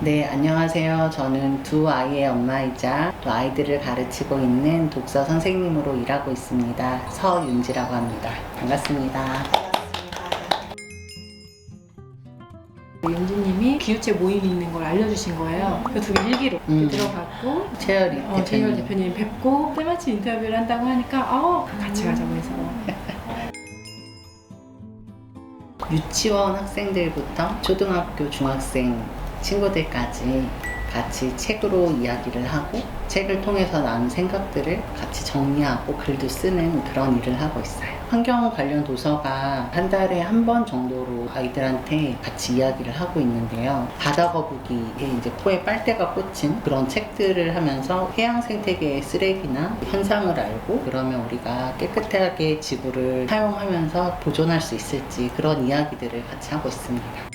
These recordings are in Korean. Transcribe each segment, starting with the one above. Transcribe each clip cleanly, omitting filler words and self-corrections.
네, 안녕하세요. 저는 두 아이의 엄마이자 또 아이들을 가르치고 있는 독서 선생님으로 일하고 있습니다. 서윤지라고 합니다. 반갑습니다. 윤지님이 기우책 모임이 있는 걸 알려주신 거예요. 그 두 개 일기로 들어갔고 최열이 최열 대표님 뵙고 때마침 인터뷰를 한다고 하니까 같이 가자고 해서 유치원 학생들부터 초등학교, 중학생 친구들까지 같이 책으로 이야기를 하고 책을 통해서 나는 생각들을 같이 정리하고 글도 쓰는 그런 일을 하고 있어요. 환경 관련 도서가 한 달에 한 번 정도로 아이들한테 같이 이야기를 하고 있는데요. 바다 거북이에 이제 코에 빨대가 꽂힌 그런 책들을 하면서 해양 생태계의 쓰레기나 현상을 알고 그러면 우리가 깨끗하게 지구를 사용하면서 보존할 수 있을지 그런 이야기들을 같이 하고 있습니다.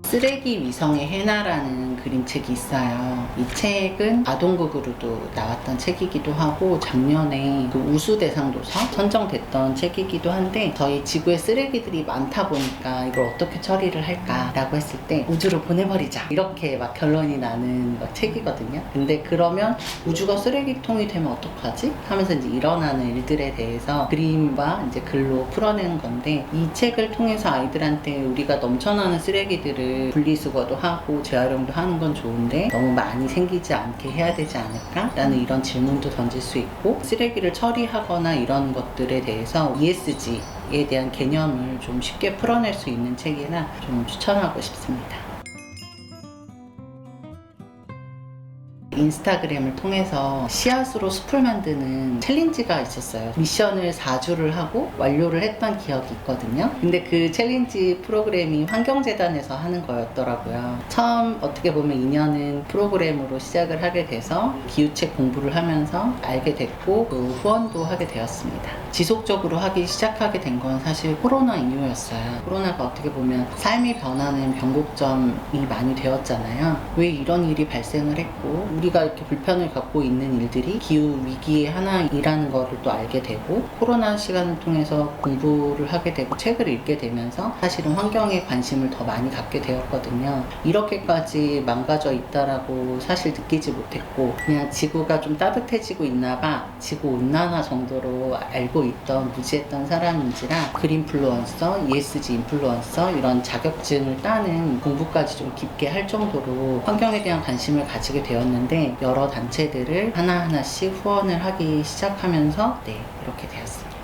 쓰레기 위성의 해나라는 그림책이 있어요. 이 책은 아동극으로도 나왔던 책이기도 하고 작년에 그 우수대상도서 선정됐던 책이기도 한데 저희 지구에 쓰레기들이 많다 보니까 이걸 어떻게 처리를 할까라고 했을 때 우주로 보내버리자 이렇게 막 결론이 나는 책이거든요. 근데 그러면 우주가 쓰레기통이 되면 어떡하지? 하면서 이제 일어나는 일들에 대해서 그림과 이제 글로 풀어내는 건데 이 책을 통해서 아이들한테 우리가 넘쳐나는 쓰레기들을 분리수거도 하고 재활용도 하는 건 좋은데 너무 많이 생기지 않게 해야 되지 않을까? 라는 이런 질문도 던질 수 있고 쓰레기를 처리하거나 이런 것들에 대해서 ESG에 대한 개념을 좀 쉽게 풀어낼 수 있는 책이라 좀 추천하고 싶습니다. 인스타그램을 통해서 씨앗으로 숲을 만드는 챌린지가 있었어요. 미션을 4주를 하고 완료를 했던 기억이 있거든요. 근데 그 챌린지 프로그램이 환경재단에서 하는 거였더라고요. 처음 어떻게 보면 인연은 프로그램으로 시작을 하게 돼서 기후책 공부를 하면서 알게 됐고 또 후원도 하게 되었습니다. 지속적으로 하기 시작하게 된 건 사실 코로나 이후였어요. 코로나가 어떻게 보면 삶이 변하는 변곡점이 많이 되었잖아요. 왜 이런 일이 발생을 했고 우리가 이렇게 불편을 갖고 있는 일들이 기후 위기의 하나이라는 거를 또 알게 되고 코로나 시간을 통해서 공부를 하게 되고 책을 읽게 되면서 사실은 환경에 관심을 더 많이 갖게 되었거든요. 이렇게까지 망가져 있다라고 사실 느끼지 못했고 그냥 지구가 좀 따뜻해지고 있나 봐 지구 온난화 정도로 알고 있던 무지했던 사람인지라 그린플루언서, ESG 인플루언서 이런 자격증을 따는 공부까지 좀 깊게 할 정도로 환경에 대한 관심을 가지게 되었는데 여러 단체들을 하나하나씩 후원을 하기 시작하면서 이렇게 되었습니다.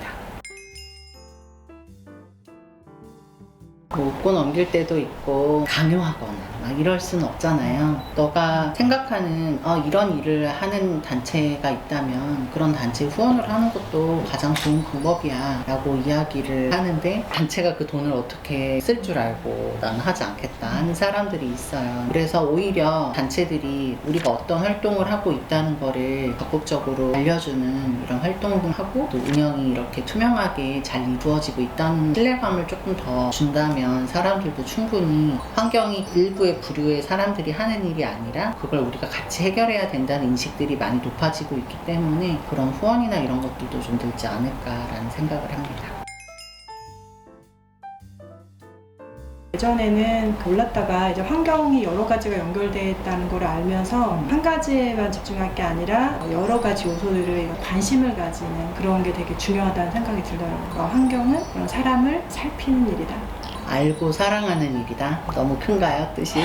웃고 넘길 때도 있고 강요하거나 막 이럴 수는 없잖아요. 너가 생각하는 이런 일을 하는 단체가 있다면 그런 단체에 후원을 하는 것도 가장 좋은 방법이야 라고 이야기를 하는데 단체가 그 돈을 어떻게 쓸 줄 알고 나는 하지 않겠다 하는 사람들이 있어요. 그래서 오히려 단체들이 우리가 어떤 활동을 하고 있다는 거를 적극적으로 알려주는 이런 활동을 하고 또 운영이 이렇게 투명하게 잘 이루어지고 있다는 신뢰감을 조금 더 준다면 사람들도 충분히 환경이 일부의 부류의 사람들이 하는 일이 아니라 그걸 우리가 같이 해결해야 된다는 인식들이 많이 높아지고 있기 때문에 그런 후원이나 이런 것들도 좀 늘지 않을까라는 생각을 합니다. 예전에는 올랐다가 이제 환경이 여러 가지가 연결되어 있다는 걸 알면서 한 가지에만 집중할 게 아니라 여러 가지 요소들을 관심을 가지는 그런 게 되게 중요하다는 생각이 들더라고요. 환경은 사람을 살피는 일이다. 알고 사랑하는 일이다. 너무 큰가요, 뜻이?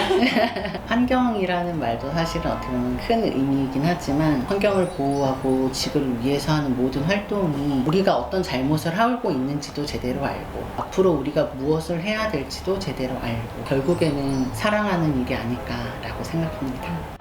환경이라는 말도 사실은 어떻게 보면 큰 의미이긴 하지만 환경을 보호하고 지구를 위해서 하는 모든 활동이 우리가 어떤 잘못을 하고 있는지도 제대로 알고 앞으로 우리가 무엇을 해야 될지도 제대로 알고 결국에는 사랑하는 일이 아닐까라고 생각합니다.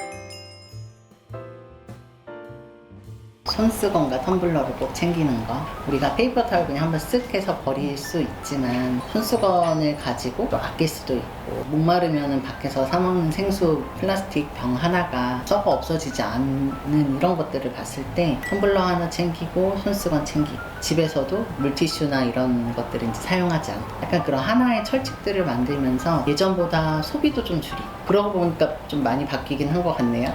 손수건과 텀블러를 꼭 챙기는 거. 우리가 페이퍼 타월 그냥 한번 쓱 해서 버릴 수 있지만 손수건을 가지고 또 아낄 수도 있고 목마르면 밖에서 사 먹는 생수 플라스틱 병 하나가 썩어 없어지지 않는 이런 것들을 봤을 때 텀블러 하나 챙기고 손수건 챙기고 집에서도 물티슈나 이런 것들을 이제 사용하지 않고 약간 그런 하나의 철칙들을 만들면서 예전보다 소비도 좀 줄이고 그러고 보니까 좀 많이 바뀌긴 한 것 같네요.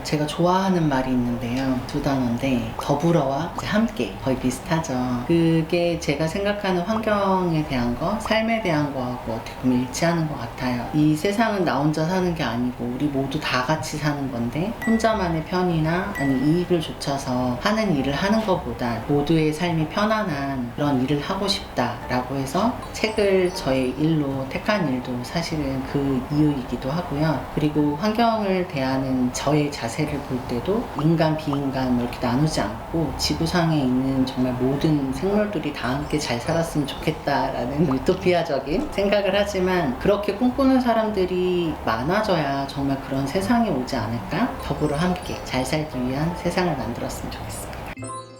제가 좋아하는 말이 있는데요. 두 단어인데 더불어와 이제 함께 거의 비슷하죠. 그게 제가 생각하는 환경에 대한 거, 삶에 대한 거하고 어떻게 보면 일치하는 것 같아요. 이 세상은 나 혼자 사는 게 아니고 우리 모두 다 같이 사는 건데 혼자만의 편이나 아니 이익을 좇아서 하는 일을 하는 것보다 모두의 삶이 편안한 그런 일을 하고 싶다라고 해서 책을 저의 일로 택한 일도 사실은 그 이유이기도 하고요. 그리고 환경을 대하는 저의 자세를 볼 때도 인간, 비인간 뭐 이렇게 나누지 않고 지구상에 있는 정말 모든 생물들이 다 함께 잘 살았으면 좋겠다라는 유토피아적인 생각을 하지만 그렇게 꿈꾸는 사람들이 많아져야 정말 그런 세상이 오지 않을까? 더불어 함께 잘 살기 위한 세상을 만들었으면 좋겠습니다.